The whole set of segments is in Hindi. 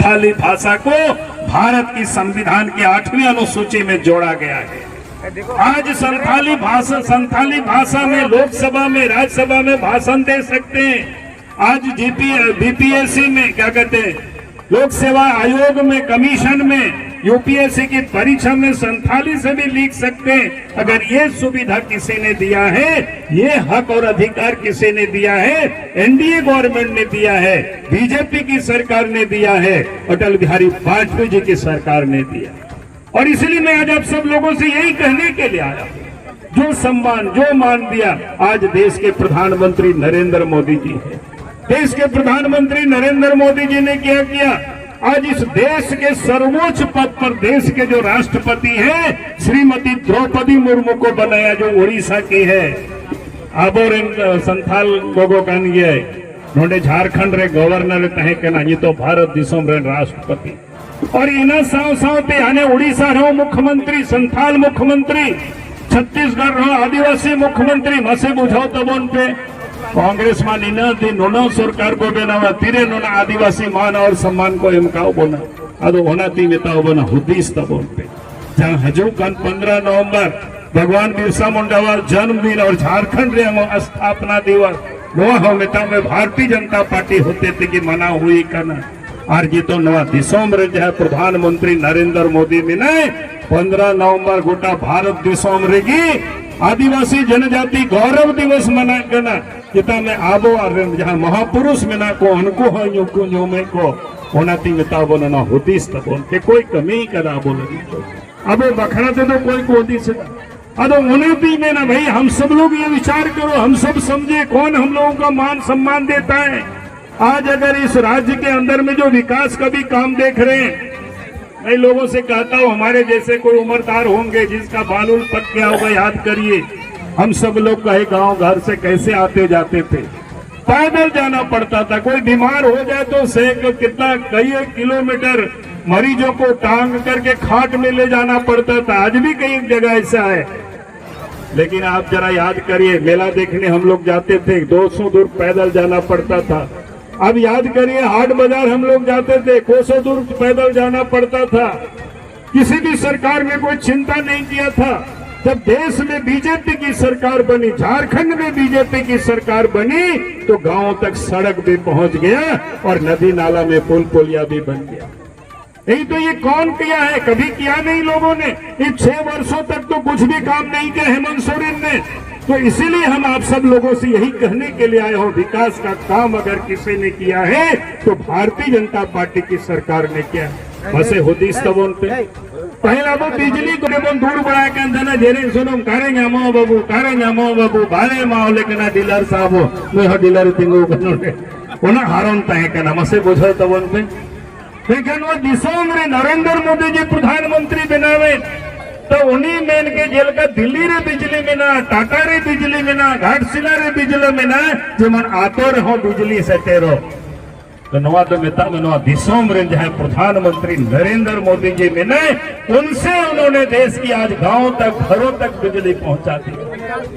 संथाली भाषा को भारत की संविधान की 8वीं अनुसूची में जोड़ा गया है। आज संथाली भाषा में लोकसभा में, राज्यसभा में भाषण दे सकते हैं। आज बीपीएससी में क्या कहते हैं, लोक सेवा आयोग में, कमीशन में, यूपीएससी की परीक्षा में संथाली से भी लिख सकते हैं। अगर ये सुविधा किसी ने दिया है, ये हक और अधिकार किसी ने दिया है, एनडीए गवर्नमेंट ने दिया है, बीजेपी की सरकार ने दिया है, अटल बिहारी वाजपेयी जी की सरकार ने दिया। और इसलिए मैं आज आप सब लोगों से यही कहने के लिए आया, जो सम्मान, जो मान दिया आज देश के प्रधानमंत्री नरेंद्र मोदी जी है। देश के प्रधानमंत्री नरेंद्र मोदी जी ने क्या किया, आज इस देश के सर्वोच्च पद पर देश के जो राष्ट्रपति हैं श्रीमती द्रौपदी मुर्मू को बनाया, जो उड़ीसा की है। आबोरेन संथाल गोगो कान गया नोडे झारखंड रे गवर्नर तहे केना, ये तो भारत दिसोम रे राष्ट्रपति। और इना साव सावते आने उड़ीसा रो मुख्यमंत्री, संथाल मुख्यमंत्री, छत्तीसगढ़ रो आदिवासी मुख्यमंत्री, मसे बुझाओ तबोन पे कांग्रेस में नोना सरकार को बनावा तीरे नोना आदिवासी मान और सम्मान को एमकाओ बोना अदो होना ती नेताओ बोना हुदीस तबोन पे जहां हजू कन 15 नवंबर भगवान बिरसा मुंडा जन्मदिन और झारखंड रे स्थापना दिवस नवा नेता में भारतीय जनता पार्टी होते थे कि मना हुई करना। और जी तो नवा दिसोम रे जहाँ प्रधानमंत्री नरेंद्र मोदी में 15 नवंबर गोटा भारत दिसोम रेगी आदिवासी जनजाति गौरव दिवस मना करना, जिता में आबो और जहाँ महापुरुष मिना को उनको हो में को होनाती मिता बोलना होती बोल के कोई कमी करा बोल अब बखड़ा दे तो कोई को होती से अदो उन्नति में ना भाई। हम सब लोग ये विचार करो, हम सब समझे कौन हम लोगों का मान सम्मान देता है। आज अगर इस राज्य के अंदर में जो विकास का भी काम देख रहे हैं, मैं लोगों से कहता हूँ हमारे जैसे कोई उम्रदार होंगे जिसका बाल उल पक गया होगा, याद करिए हम सब लोग कहे गांव घर से कैसे आते जाते थे, पैदल जाना पड़ता था। कोई बीमार हो जाए तो कितना कई किलोमीटर मरीजों को टांग करके खाट में ले जाना पड़ता था। आज भी कई जगह ऐसा है। लेकिन आप जरा याद करिए, मेला देखने हम लोग जाते थे 200 दूर पैदल जाना पड़ता था। अब याद करिए हाट बाजार हम लोग जाते थे, कोसों दूर पैदल जाना पड़ता था। किसी भी सरकार ने कोई चिंता नहीं किया था। जब देश में बीजेपी की सरकार बनी, झारखंड में बीजेपी की सरकार बनी, तो गांवों तक सड़क भी पहुंच गया और नदी नाला में पुल पुलिया भी बन गया। यही तो ये कौन किया है, कभी किया नहीं लोगों ने। इन 6 वर्षों तक तो कुछ भी काम नहीं किया हेमंत सोरेन ने। तो इसीलिए हम आप सब लोगों से यही कहने के लिए आए हो, विकास का काम अगर किसी ने किया है तो भारतीय जनता पार्टी की सरकार ने किया है। बसे होती तबोन पे पहला वो बिजली को दूर बढ़ा के अंदर जेरे सुनो करेंगे मो बाबू भारे माओ लेकिन डीलर साहब हो डीलर तिंगो उन्हें हारोन तय करना मसे बुझो तबोन पे। लेकिन वो दिसोम रे नरेंद्र मोदी जी प्रधानमंत्री बनावे तो उन्हीं में इनके जेल का दिल्ली रे बिजली में ना, टाटा रे बिजली में ना, घाटशिला रे बिजली में ना, जेमन आतो रहो बिजली से तेरो तो नवा तो नेता में नवा दिसोम रे जहाँ प्रधानमंत्री नरेंद्र मोदी जी में ने उनसे उन्होंने देश की आज गांव तक घरों तक बिजली पहुंचा दी।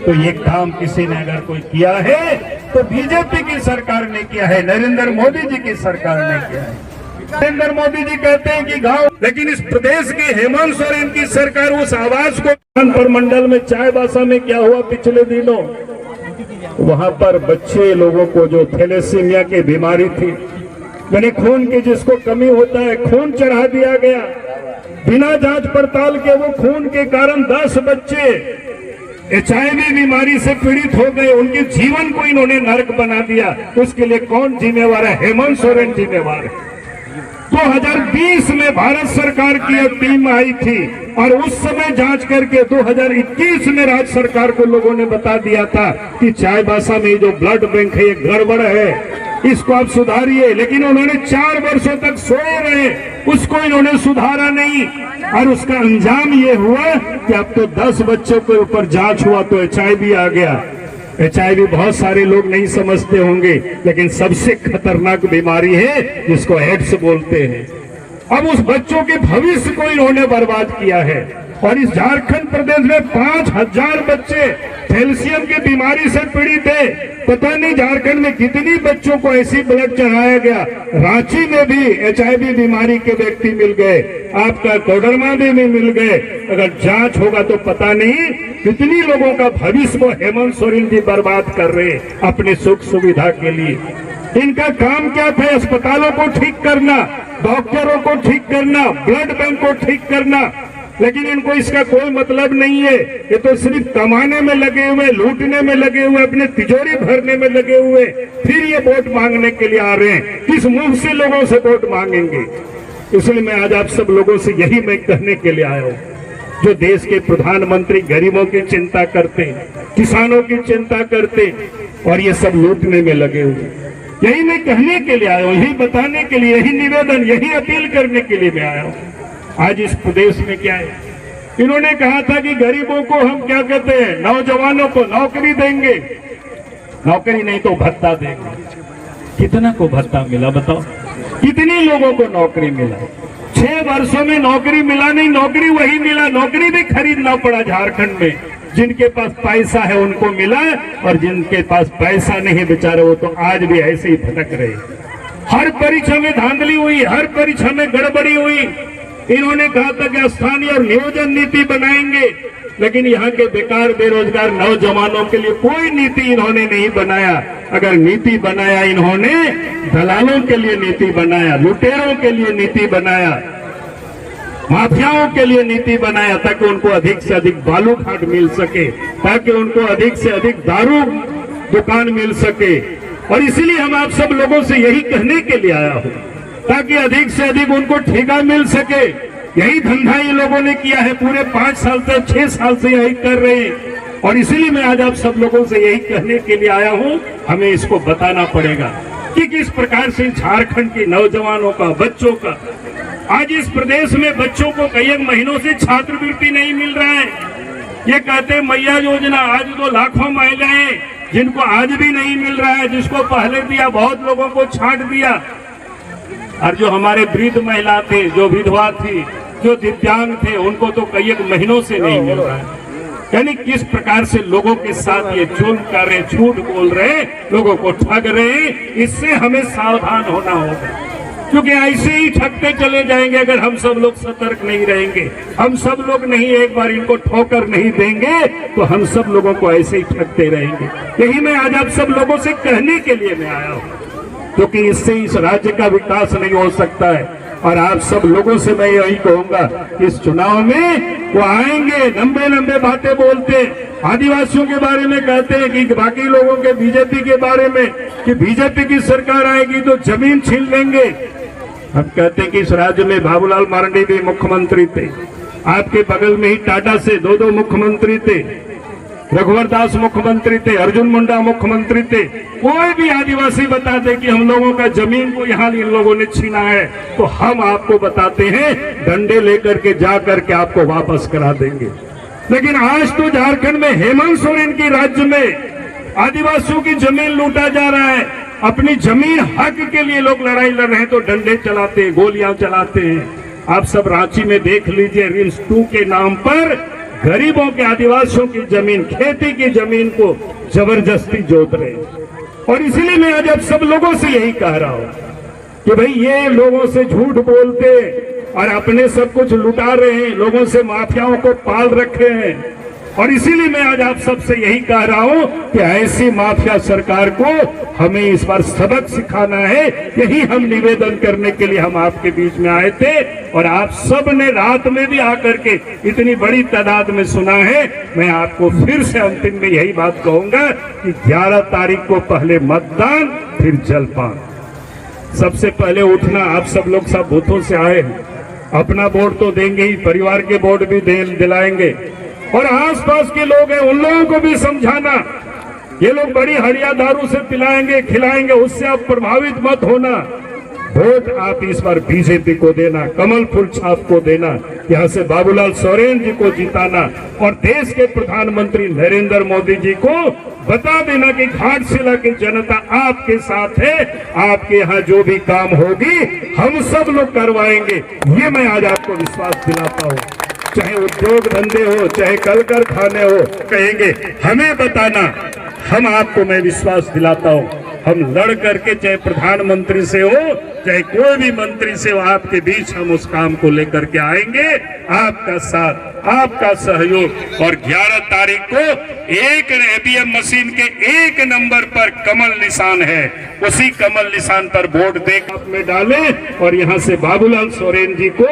तो ये काम किसी ने अगर कोई किया है तो बीजेपी की सरकार ने किया है, नरेंद्र मोदी जी की सरकार ने किया है। नरेंद्र मोदी जी कहते हैं कि गांव, लेकिन इस प्रदेश की हेमंत सोरेन की सरकार उस आवाज को पर मंडल में चाईबासा में क्या हुआ पिछले दिनों, वहां पर बच्चे लोगों को जो थैलेसीमिया की बीमारी थी, यानी खून की जिसको कमी होता है, खून चढ़ा दिया गया बिना जांच पड़ताल के। वो खून के कारण 10 बच्चे HIV बीमारी से पीड़ित हो गए, उनके जीवन को इन्होंने नरक बना दिया। उसके लिए कौन जिम्मेवार है? हेमंत सोरेन जिम्मेवार है। 2020 में भारत सरकार की एक टीम आई थी और उस समय जांच करके 2021 में राज्य सरकार को लोगों ने बता दिया था कि चाईबासा में जो ब्लड बैंक है ये गड़बड़ है, इसको आप सुधारिए। लेकिन उन्होंने 4 वर्षों तक सोए रहे, उसको इन्होंने सुधारा नहीं और उसका अंजाम ये हुआ कि अब तो 10 बच्चों के ऊपर जांच हुआ तो HIV आ गया। HIV बहुत सारे लोग नहीं समझते होंगे, लेकिन सबसे खतरनाक बीमारी है जिसको एड्स बोलते हैं। अब उस बच्चों के भविष्य को इन्होंने बर्बाद किया है। और इस झारखंड प्रदेश में 5000 बच्चे थैलेसियम की बीमारी से पीड़ित है। पता नहीं झारखंड में कितनी बच्चों को ऐसी ब्लड चढ़ाया गया। रांची में भी HIV बीमारी के व्यक्ति मिल गए, आपका कोडरमा में भी मिल गए। अगर जांच होगा तो पता नहीं कितनी लोगों का भविष्य को हेमंत सोरेन जी बर्बाद कर रहे अपने सुख सुविधा के लिए। इनका काम क्या था? अस्पतालों को ठीक करना, डॉक्टरों को ठीक करना, ब्लड बैंक को ठीक करना, लेकिन इनको इसका कोई मतलब नहीं है। ये तो सिर्फ कमाने में लगे हुए, लूटने में लगे हुए, अपने तिजोरी भरने में लगे हुए, फिर ये वोट मांगने के लिए आ रहे हैं। किस मुंह से लोगों से वोट मांगेंगे? इसलिए मैं आज आप सब लोगों से यही मैं कहने के लिए आया हूँ, जो देश के प्रधानमंत्री गरीबों की चिंता करते, किसानों की चिंता करते और ये सब लूटने में लगे हुए, यही मैं कहने के लिए आया हूँ, यही बताने के लिए, यही निवेदन, यही अपील करने के लिए मैं आया हूँ। आज इस प्रदेश में क्या है? इन्होंने कहा था कि गरीबों को हम क्या कहते हैं, नौजवानों को नौकरी देंगे, नौकरी नहीं तो भत्ता देंगे। कितना को भत्ता मिला बताओ? कितने लोगों को नौकरी मिला? 6 वर्षों में नौकरी मिला नहीं, नौकरी वही मिला, नौकरी भी खरीदना पड़ा झारखंड में। जिनके पास पैसा है उनको मिला, और जिनके पास पैसा नहीं बेचारे वो तो आज भी ऐसे ही भटक रहे। हर परीक्षा में धांधली हुई, हर परीक्षा में गड़बड़ी हुई। इन्होंने कहा था कि स्थानीय और नियोजन नीति बनाएंगे, लेकिन यहाँ के बेकार बेरोजगार नौजवानों के लिए कोई नीति इन्होंने नहीं बनाया। अगर नीति बनाया इन्होंने दलालों के लिए नीति बनाया, लुटेरों के लिए नीति बनाया, माफियाओं के लिए नीति बनाया, ताकि उनको अधिक से अधिक बालू घाट मिल सके, ताकि उनको अधिक से अधिक दारू दुकान मिल सके। और इसीलिए हम आप सब लोगों से यही कहने के लिए आया हूँ, ताकि अधिक से अधिक उनको ठेका मिल सके। यही धंधा ये लोगों ने किया है, पूरे 5 साल से 6 साल से यही कर रहे हैं। और इसीलिए मैं आज आप सब लोगों से यही कहने के लिए आया हूँ, हमें इसको बताना पड़ेगा कि किस प्रकार से झारखंड के नौजवानों का, बच्चों का, आज इस प्रदेश में बच्चों को कई महीनों से छात्रवृत्ति नहीं मिल रहा है। ये कहते हैं मैया योजना, आज तो लाखों महिलाएं जिनको आज भी नहीं मिल रहा है, जिसको पहले दिया बहुत लोगों को छांट दिया। और जो हमारे वृद्ध महिला थे, जो विधवा थी, जो दिव्यांग थे, उनको तो कई महीनों से नहीं मिल रहा है। यानी किस प्रकार से लोगों के साथ ये जुल्म कर रहे, झूठ बोल रहे, लोगों को ठग रहे। इससे हमें सावधान होना होगा, क्योंकि ऐसे ही ठगते चले जाएंगे अगर हम सब लोग सतर्क नहीं रहेंगे। हम सब लोग नहीं एक बार इनको ठोकर नहीं देंगे तो हम सब लोगों को ऐसे ही ठगते रहेंगे। यही मैं आज आप सब लोगों से कहने के लिए मैं आया हूँ, क्योंकि इससे इस राज्य का विकास नहीं हो सकता है। और आप सब लोगों से मैं यही कहूंगा, इस चुनाव में वो आएंगे, लंबे लंबे बातें बोलते, आदिवासियों के बारे में कहते हैं कि बाकी लोगों के बीजेपी के बारे में कि बीजेपी की सरकार आएगी तो जमीन छीन लेंगे। हम कहते हैं कि इस राज्य में बाबूलाल मरांडी भी मुख्यमंत्री थे, आपके बगल में ही टाटा से 2 मुख्यमंत्री थे, रघुवर दास मुख्यमंत्री थे, अर्जुन मुंडा मुख्यमंत्री थे। कोई भी आदिवासी बता दे कि हम लोगों का जमीन को यहाँ इन लोगों ने छीना है, तो हम आपको बताते हैं डंडे लेकर के जा करके आपको वापस करा देंगे। लेकिन आज तो झारखंड में हेमंत सोरेन की राज्य में आदिवासियों की जमीन लूटा जा रहा है। अपनी जमीन हक के लिए लोग लड़ाई लड़ रहे हैं तो डंडे चलाते हैं, गोलियां चलाते हैं। आप सब रांची में देख लीजिए, रिम्स 2 के नाम पर गरीबों के, आदिवासियों की जमीन, खेती की जमीन को जबरदस्ती जोत रहे हैं। और इसलिए मैं आज आप सब लोगों से यही कह रहा हूं कि भाई ये लोगों से झूठ बोलते और अपने सब कुछ लुटा रहे हैं, लोगों से माफियाओं को पाल रखे हैं। और इसीलिए मैं आज आप सबसे यही कह रहा हूं कि ऐसी माफिया सरकार को हमें इस बार सबक सिखाना है। यही हम निवेदन करने के लिए हम आपके बीच में आए थे, और आप सब ने रात में भी आकर के इतनी बड़ी तादाद में सुना है। मैं आपको फिर से अंतिम में यही बात कहूंगा कि 11 तारीख को पहले मतदान, फिर जलपान। सबसे पहले उठना। आप सब लोग सब बूथों से आए हैं, अपना वोट तो देंगे ही, परिवार के वोट भी दिलाएंगे। और आसपास के लोग हैं उन लोगों को भी समझाना, ये लोग बड़ी हड़िया दारू से पिलाएंगे खिलाएंगे, उससे आप प्रभावित मत होना। वोट आप इस बार बीजेपी को देना, कमल फूल छाप को देना, यहाँ से बाबूलाल सोरेन जी को जिताना, और देश के प्रधानमंत्री नरेंद्र मोदी जी को बता देना कि घाटशिला की जनता आपके साथ है। आपके यहाँ जो भी काम होगी हम सब लोग करवाएंगे। ये मैं आज आपको विश्वास दिलाता हूँ। चाहे उद्योग धंधे हो, चाहे कल कारखाने हो, कहेंगे हमें बताना, हम आपको, मैं विश्वास दिलाता हूँ, हम लड़ करके, चाहे प्रधानमंत्री से हो चाहे कोई भी मंत्री से हो, आपके बीच हम उस काम को लेकर के आएंगे। आपका साथ, आपका सहयोग। और 11 तारीख को एक ईवीएम मशीन के 1 नंबर पर कमल निशान है, उसी कमल निशान पर वोट देकर में डालें और यहाँ से बाबूलाल सोरेन जी को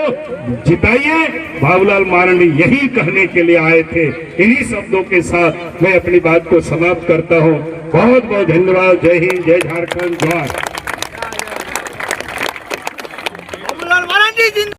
जिताइए। बाबूलाल मारंडी यही कहने के लिए आए थे। इन्हीं शब्दों के साथ मैं अपनी बात को समाप्त करता हूँ। बहुत बहुत धन्यवाद। जय हिंद, जय झारखंड, जय।